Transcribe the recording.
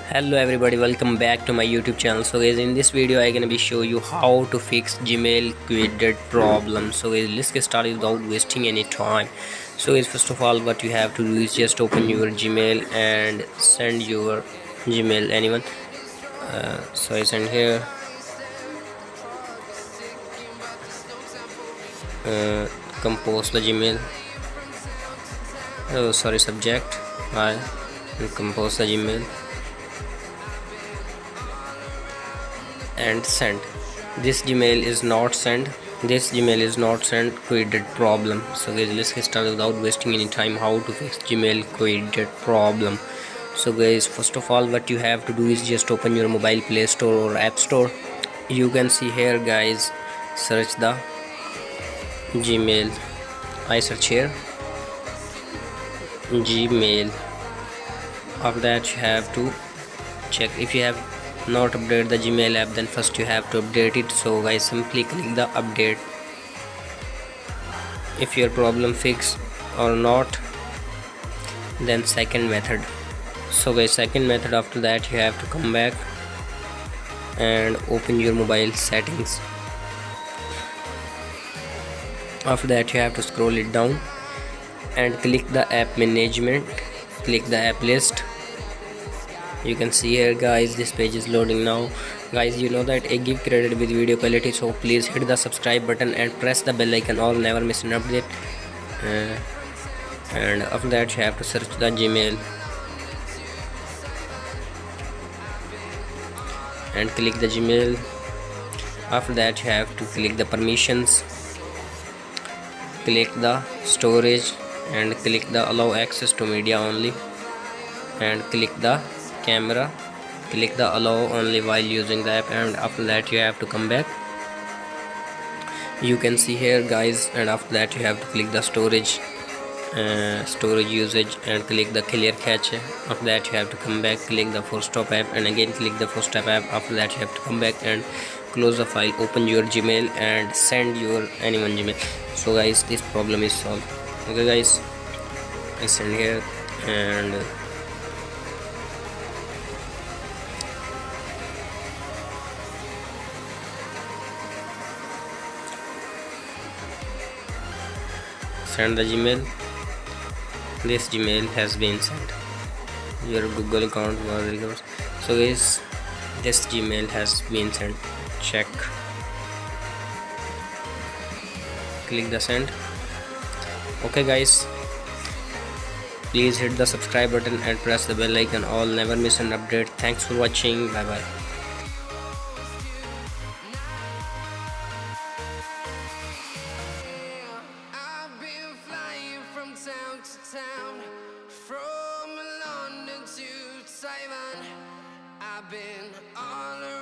Hello everybody, welcome back to my YouTube channel. So guys, in this video I gonna be show you how to fix Gmail created problem. So guys, let's get started without wasting any time. So guys, first of all what you have to do is just open your Gmail and send your Gmail anyone. So I send here compose the Gmail. Oh sorry, subject I compose the Gmail and send. This Gmail is not sent, created problem. So guys, let's get started without wasting any time how to fix Gmail created problem. So guys, first of all what you have to do is just open your mobile Play Store or App Store. You can see here guys, search the Gmail. I search here Gmail. After that you have to check if you have not updated the Gmail app, then first you have to update it. So guys, simply click the update if your problem fixed or not, then second method. So guys, second method, after that you have to come back and open your mobile settings. After that you have to scroll it down and click the app management, click the app list. You can see here guys, this page is loading now. Guys, you know that I give credit with video quality, so please hit the subscribe button and press the bell icon, all never miss an update. And after that you have to search the Gmail and click the Gmail. After that you have to click the permissions, click the storage and click the allow access to media only, and click the camera, click the allow only while using the app. And after that you have to come back, you can see here guys, and after that you have to click the storage usage and click the clear cache. After that you have to come back, click the force stop app and again click the force stop app. After that you have to come back and close the file, open your Gmail and send your anyone Gmail. So guys, this problem is solved. Okay guys, I send here and send the Gmail. This Gmail has been sent. Your Google account was recovered. So guys, this Gmail has been sent. Check. Click the send. Okay guys, please hit the subscribe button and press the bell icon, all never miss an update. Thanks for watching. Bye bye. Town to town, from London to Taiwan, I've been all around.